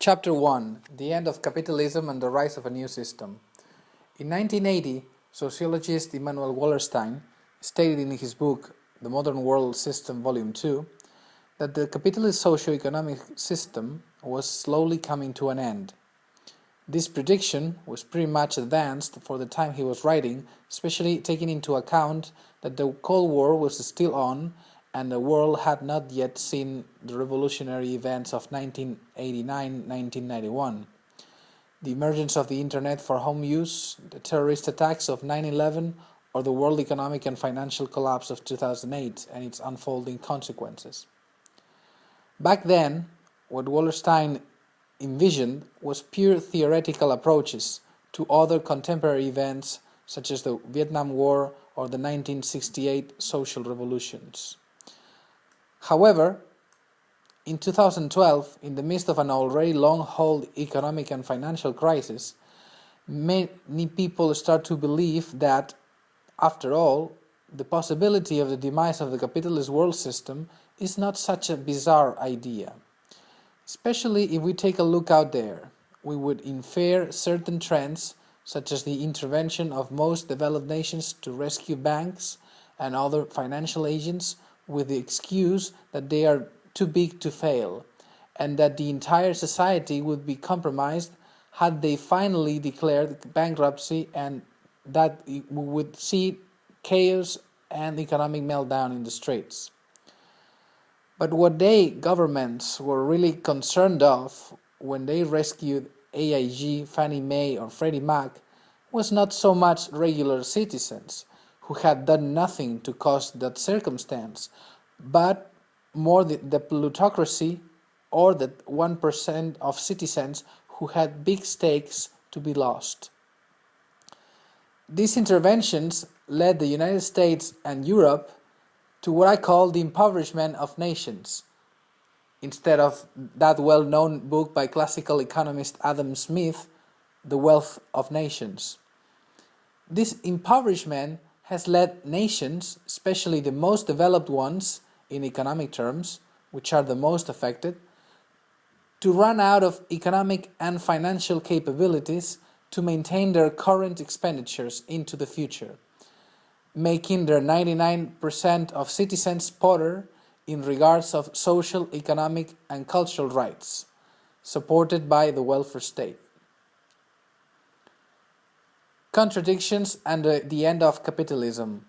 Chapter 1: The End of Capitalism and the Rise of a New System. In 1980, sociologist Immanuel Wallerstein stated in his book The Modern World System Volume 2 that the capitalist socioeconomic system was slowly coming to an end. This prediction was pretty much advanced for the time he was writing, especially taking into account that the Cold War was still on and the world had not yet seen the revolutionary events of 1989-1991. The emergence of the Internet for home use, the terrorist attacks of 9/11, or the world economic and financial collapse of 2008 and its unfolding consequences. Back then, what Wallerstein envisioned was pure theoretical approaches to other contemporary events such as the Vietnam War or the 1968 social revolutions. However, in 2012, in the midst of an already long-hauled economic and financial crisis, many people start to believe that, after all, the possibility of the demise of the capitalist world system is not such a bizarre idea. Especially if we take a look out there, we would infer certain trends, such as the intervention of most developed nations to rescue banks and other financial agents with the excuse that they are too big to fail, and that the entire society would be compromised had they finally declared bankruptcy, and that we would see chaos and economic meltdown in the streets. But what governments were really concerned of when they rescued AIG, Fannie Mae or Freddie Mac was not so much regular citizens who had done nothing to cause that circumstance, but more the plutocracy or the 1% of citizens who had big stakes to be lost. These interventions led the United States and Europe to what I call the impoverishment of nations, instead of that well-known book by classical economist Adam Smith, The Wealth of Nations. This impoverishment has led nations, especially the most developed ones in economic terms, which are the most affected, to run out of economic and financial capabilities to maintain their current expenditures into the future, making their 99% of citizens poorer in regards of social, economic and cultural rights, supported by the welfare state. Contradictions and the end of capitalism.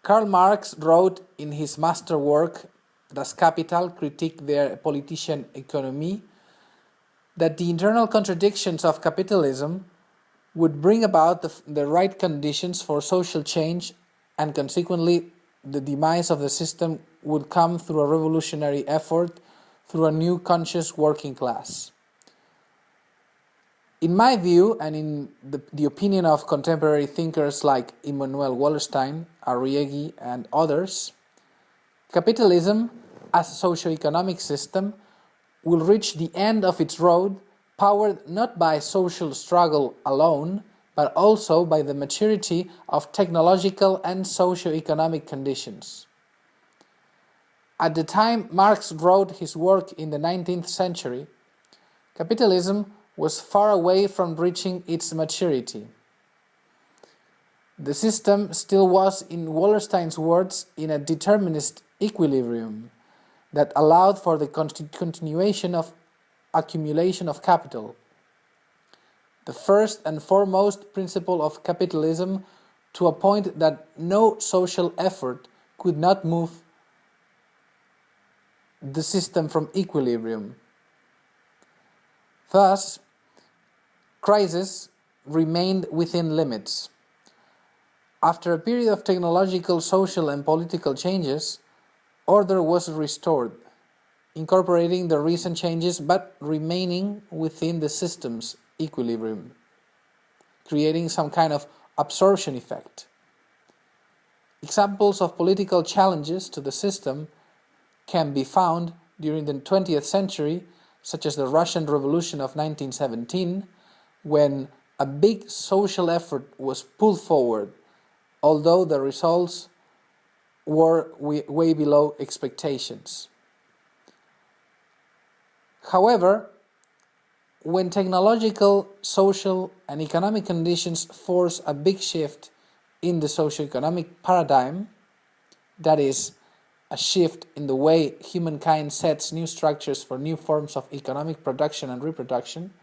Karl Marx wrote in his masterwork Das Kapital, Kritik der politischen Ökonomie, that the internal contradictions of capitalism would bring about the right conditions for social change, and consequently the demise of the system would come through a revolutionary effort through a new conscious working class. In my view, and in the opinion of contemporary thinkers like Immanuel Wallerstein, Arrighi and others, capitalism as a socio-economic system will reach the end of its road powered not by social struggle alone, but also by the maturity of technological and socio-economic conditions. At the time Marx wrote his work in the 19th century, capitalism was far away from reaching its maturity. The system still was, in Wallerstein's words, in a determinist equilibrium that allowed for the continuation of accumulation of capital. The first and foremost principle of capitalism, to a point that no social effort could not move the system from equilibrium. Thus, crisis remained within limits. After a period of technological, social and political changes, order was restored, incorporating the recent changes but remaining within the system's equilibrium, creating some kind of absorption effect. Examples of political challenges to the system can be found during the 20th century, such as the Russian Revolution of 1917, when a big social effort was pulled forward, although the results were way below expectations. However, When technological, social, and economic conditions force a big shift in the socioeconomic paradigm, that is, a shift in the way humankind sets new structures for new forms of economic production and reproduction,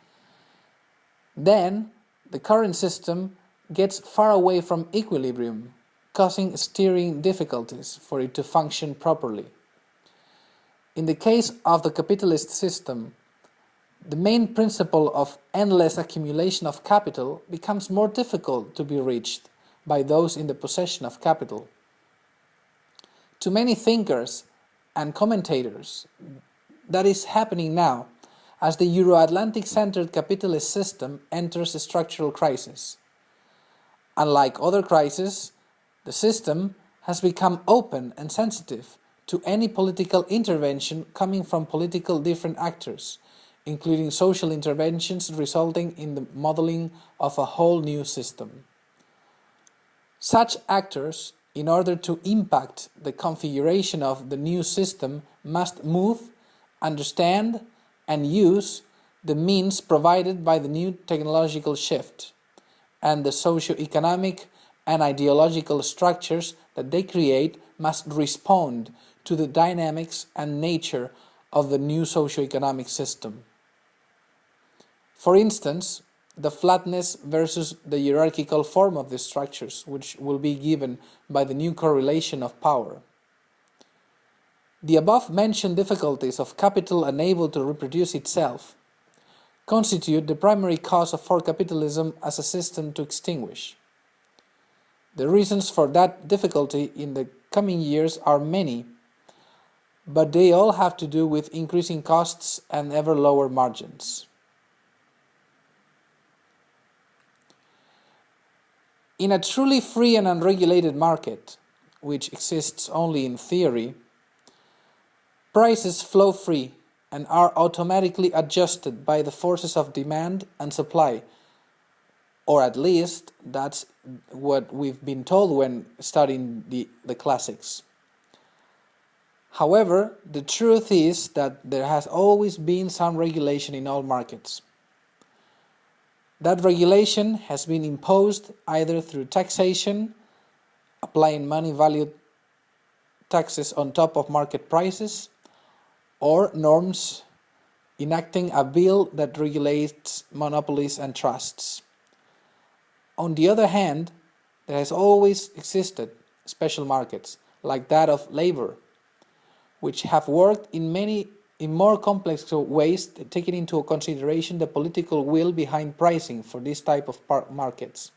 then the current system gets far away from equilibrium, causing steering difficulties for it to function properly. In the case of the capitalist system, the main principle of endless accumulation of capital becomes more difficult to be reached by those in the possession of capital. To many thinkers and commentators, that is happening now as the Euro-Atlantic centered capitalist system enters a structural crisis. Unlike other crises, the system has become open and sensitive to any political intervention coming from political different actors, including social interventions resulting in the modeling of a whole new system. Such actors, in order to impact the configuration of the new system, must move, understand, and use the means provided by the new technological shift, and the socio-economic and ideological structures that they create must respond to the dynamics and nature of the new socio-economic system. For instance, the flatness versus the hierarchical form of the structures, which will be given by the new correlation of power. The above-mentioned difficulties of capital unable to reproduce itself constitute the primary cause for capitalism as a system to extinguish. The reasons for that difficulty in the coming years are many, but they all have to do with increasing costs and ever lower margins. In a truly free and unregulated market, which exists only in theory, prices flow free and are automatically adjusted by the forces of demand and supply, or at least that's what we've been told when studying the classics. However, the truth is that there has always been some regulation in all markets. That regulation has been imposed either through taxation, applying money value taxes on top of market prices, or norms enacting a bill that regulates monopolies and trusts. On the other hand, there has always existed special markets, like that of labor, which have worked in more complex ways, taking into consideration the political will behind pricing for this type of markets.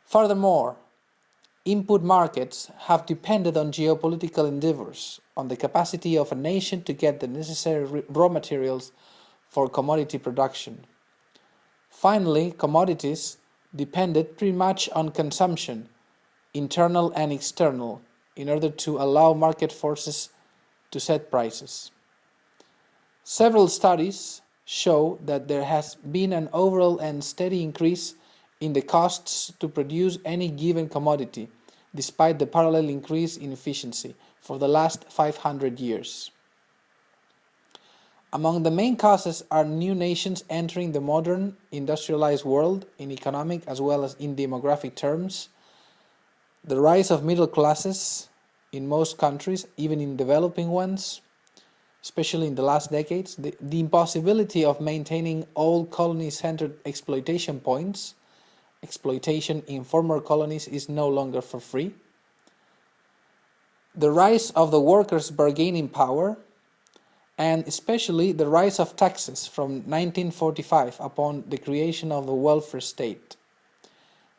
Furthermore, input markets have depended on geopolitical endeavors, on the capacity of a nation to get the necessary raw materials for commodity production. Finally, commodities depended pretty much on consumption, internal and external, in order to allow market forces to set prices. Several studies show that there has been an overall and steady increase in the costs to produce any given commodity, despite the parallel increase in efficiency for the last 500 years. Among the main causes are new nations entering the modern industrialized world in economic as well as in demographic terms, the rise of middle classes in most countries, even in developing ones, especially in the last decades, the impossibility of maintaining old colony-centered exploitation points. Exploitation in former colonies is no longer for free. The rise of the workers' bargaining power, and especially the rise of taxes from 1945 upon the creation of the welfare state.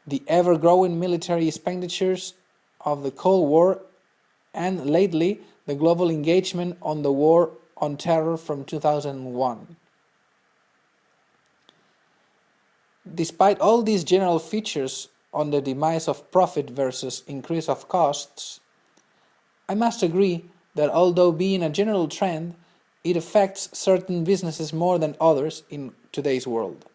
The ever-growing military expenditures of the Cold War, and lately the global engagement on the war on terror from 2001. Despite all these general features on the demise of profit versus increase of costs, I must agree that although being a general trend, it affects certain businesses more than others in today's world.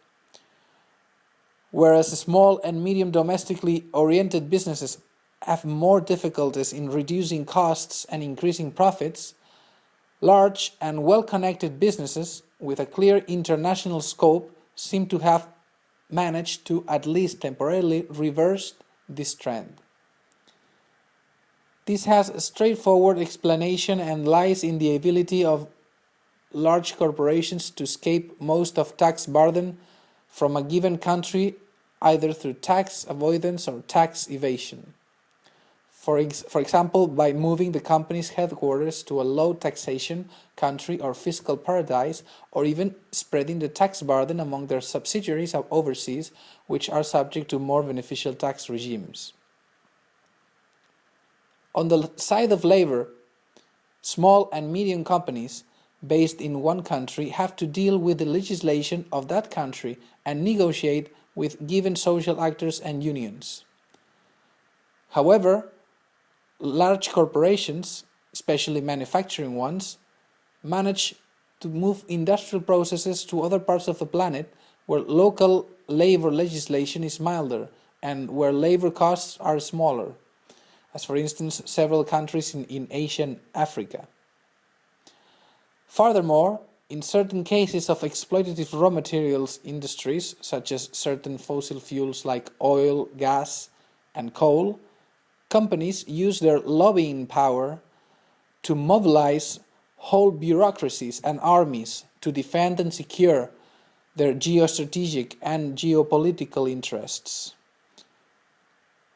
Whereas small and medium domestically oriented businesses have more difficulties in reducing costs and increasing profits, Large and well-connected businesses with a clear international scope seem to have managed to at least temporarily reverse this trend. This has a straightforward explanation and lies in the ability of large corporations to escape most of tax burden from a given country either through tax avoidance or tax evasion. For example, by moving the company's headquarters to a low taxation country or fiscal paradise, or even spreading the tax burden among their subsidiaries overseas, which are subject to more beneficial tax regimes. On the side of labor, small and medium companies based in one country have to deal with the legislation of that country and negotiate with given social actors and unions. However, large corporations, especially manufacturing ones, manage to move industrial processes to other parts of the planet where local labor legislation is milder and where labor costs are smaller, as for instance several countries in Asia and Africa. Furthermore, in certain cases of exploitative raw materials industries, such as certain fossil fuels like oil, gas, and coal, companies use their lobbying power to mobilize whole bureaucracies and armies to defend and secure their geostrategic and geopolitical interests.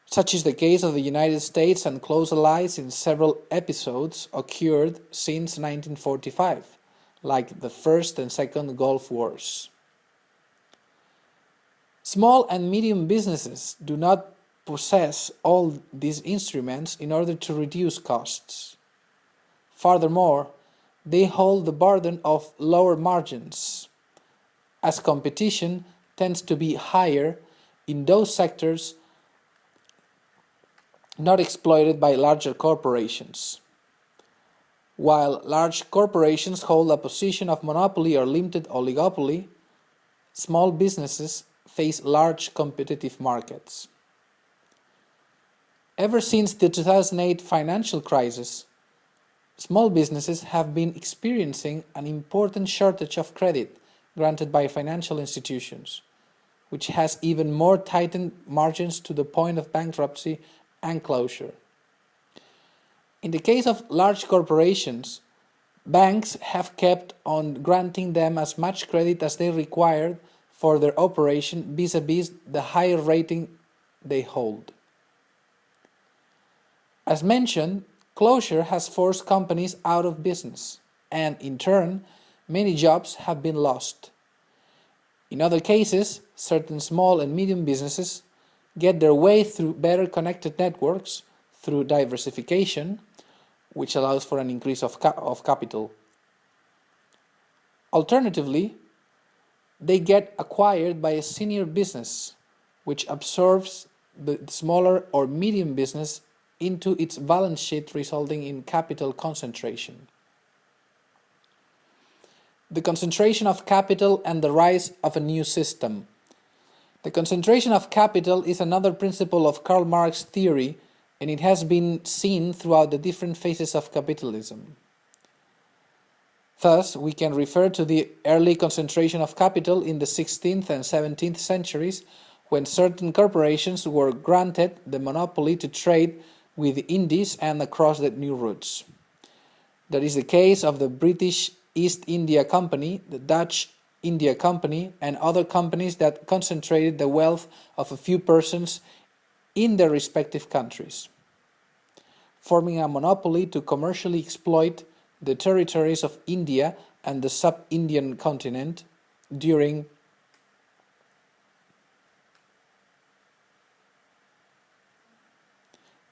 Such is the case of the United States and close allies in several episodes occurred since 1945, like the First and Second Gulf Wars. Small and medium businesses do not possess all these instruments in order to reduce costs. Furthermore, they hold the burden of lower margins, as competition tends to be higher in those sectors not exploited by larger corporations. While large corporations hold a position of monopoly or limited oligopoly, small businesses face large competitive markets. Ever since the 2008 financial crisis, small businesses have been experiencing an important shortage of credit granted by financial institutions, which has even more tightened margins to the point of bankruptcy and closure. In the case of large corporations, banks have kept on granting them as much credit as they required for their operation vis-à-vis the higher rating they hold. As mentioned, closure has forced companies out of business, and in turn, many jobs have been lost. In other cases, certain small and medium businesses get their way through better connected networks through diversification, which allows for an increase of capital. Alternatively, they get acquired by a senior business, which absorbs the smaller or medium business into its balance sheet, resulting in capital concentration. The concentration of capital and the rise of a new system. The concentration of capital is another principle of Karl Marx's theory, and it has been seen throughout the different phases of capitalism. Thus, we can refer to the early concentration of capital in the 16th and 17th centuries, when certain corporations were granted the monopoly to trade with the Indies and across the new routes. That is the case of the British East India Company, the Dutch India Company, and other companies that concentrated the wealth of a few persons in their respective countries, forming a monopoly to commercially exploit the territories of India and the sub-Indian continent during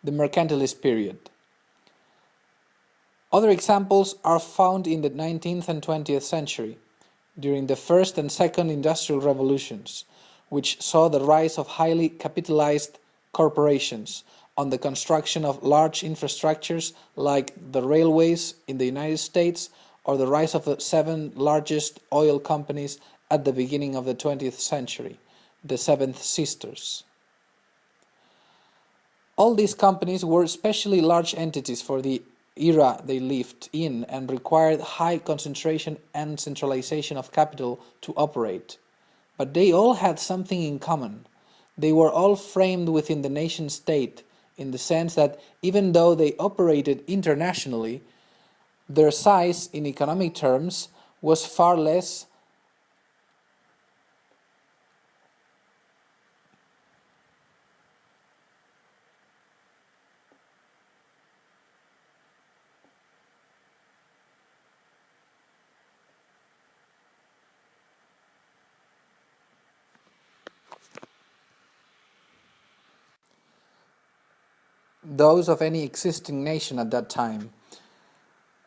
the mercantilist period. Other examples are found in the 19th and 20th century, during the first and second industrial revolutions, which saw the rise of highly capitalized corporations on the construction of large infrastructures like the railways in the United States, or the rise of the 7 largest oil companies at the beginning of the 20th century, the Seven Sisters. All these companies were especially large entities for the era they lived in and required high concentration and centralization of capital to operate. But they all had something in common. They were all framed within the nation state, in the sense that even though they operated internationally, their size in economic terms was far less those of any existing nation at that time,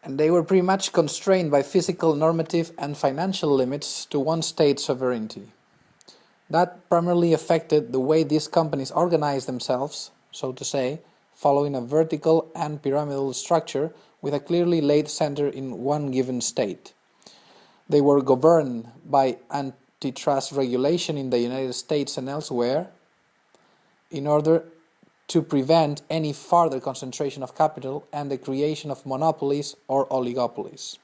and they were pretty much constrained by physical, normative, and financial limits to one state's sovereignty. That primarily affected the way these companies organized themselves, so to say, following a vertical and pyramidal structure with a clearly laid center in one given state. They were governed by antitrust regulation in the United States and elsewhere in order to prevent any further concentration of capital and the creation of monopolies or oligopolies.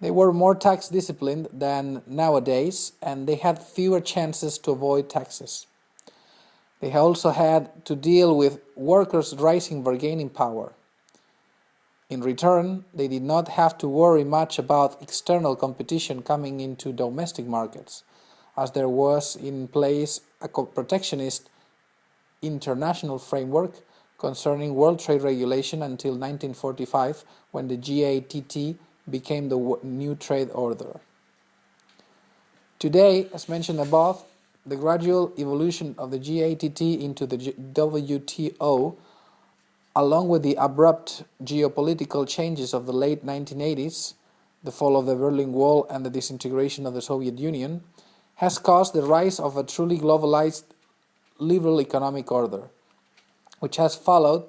They were more tax disciplined than nowadays, and they had fewer chances to avoid taxes. They also had to deal with workers' rising bargaining power. In return, they did not have to worry much about external competition coming into domestic markets, as there was in place a protectionist international framework concerning world trade regulation until 1945, when the GATT became the new trade order. Today, as mentioned above, the gradual evolution of the GATT into the WTO, along with the abrupt geopolitical changes of the late 1980s, the fall of the Berlin Wall and the disintegration of the Soviet Union, has caused the rise of a truly globalized liberal economic order, which has followed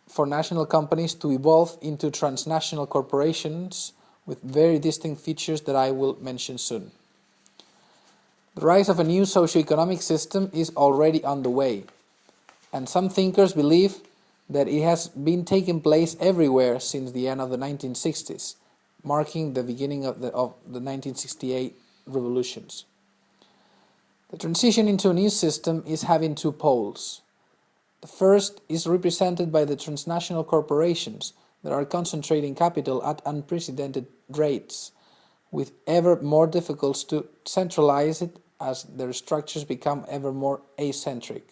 for national companies to evolve into transnational corporations with very distinct features that I will mention soon. The rise of a new socioeconomic system is already on the way, and some thinkers believe that it has been taking place everywhere since the end of the 1960s, marking the beginning of the 1968 revolutions. The transition into a new system is having two poles. The first is represented by the transnational corporations that are concentrating capital at unprecedented rates, with ever more difficulty to centralize it as their structures become ever more asymmetric.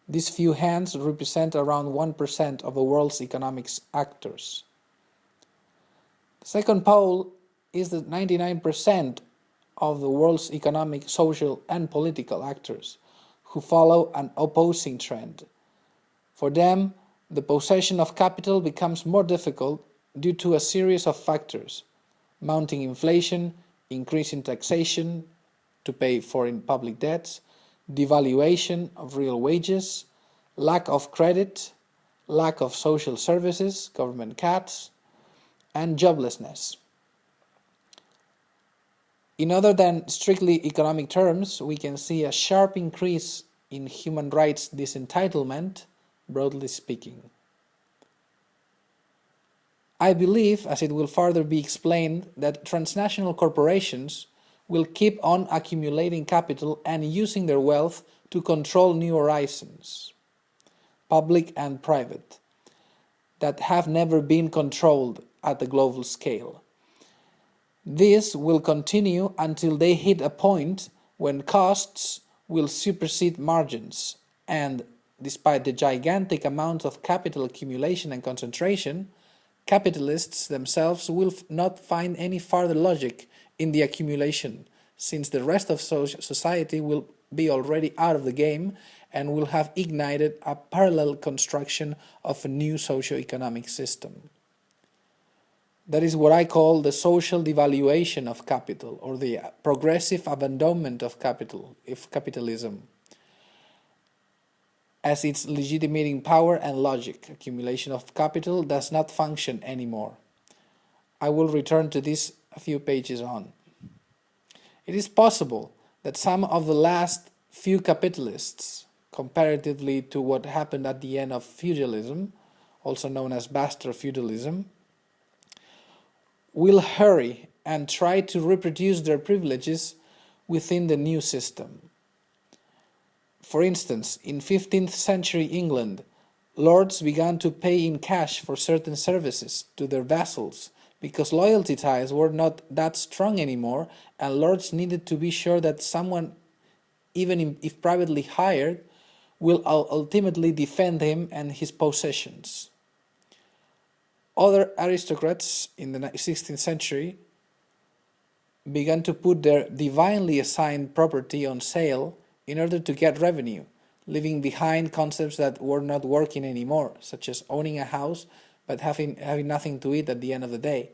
These few hands represent around 1% of the world's economic actors. The second pole is the 99% of the world's economic, social, and political actors, who follow an opposing trend. For them, the possession of capital becomes more difficult due to a series of factors: mounting inflation, increasing taxation to pay foreign public debts, devaluation of real wages, lack of credit, lack of social services, government cuts, and joblessness. In other than strictly economic terms, we can see a sharp increase in human rights disentitlement, broadly speaking. I believe, as it will further be explained, that transnational corporations will keep on accumulating capital and using their wealth to control new horizons, public and private, that have never been controlled at the global scale. This will continue until they hit a point when costs will supersede margins, and despite the gigantic amount of capital accumulation and concentration, capitalists themselves will not find any further logic in the accumulation, since the rest of society will be already out of the game and will have ignited a parallel construction of a new socio-economic system. That is what I call the social devaluation of capital, or the progressive abandonment of capitalism, as its legitimating power and logic. Accumulation of capital does not function anymore. I will return to this a few pages on. It is possible that some of the last few capitalists, comparatively to what happened at the end of feudalism, also known as bastard feudalism, will hurry and try to reproduce their privileges within the new system. For instance, in 15th century England, lords began to pay in cash for certain services to their vassals because loyalty ties were not that strong anymore, and lords needed to be sure that someone, even if privately hired, will ultimately defend him and his possessions. Other aristocrats in the 16th century began to put their divinely assigned property on sale in order to get revenue, leaving behind concepts that were not working anymore, such as owning a house but having nothing to eat at the end of the day.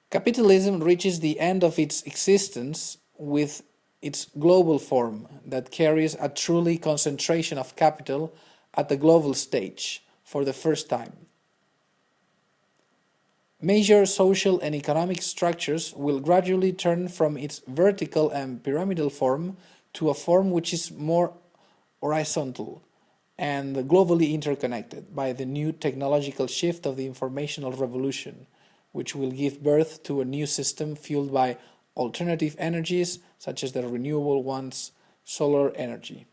Capitalism reaches the end of its existence with its global form that carries a truly concentration of capital at the global stage for the first time. Major social and economic structures will gradually turn from its vertical and pyramidal form to a form which is more horizontal and globally interconnected by the new technological shift of the informational revolution, which will give birth to a new system fueled by alternative energies such as the renewable ones, solar energy.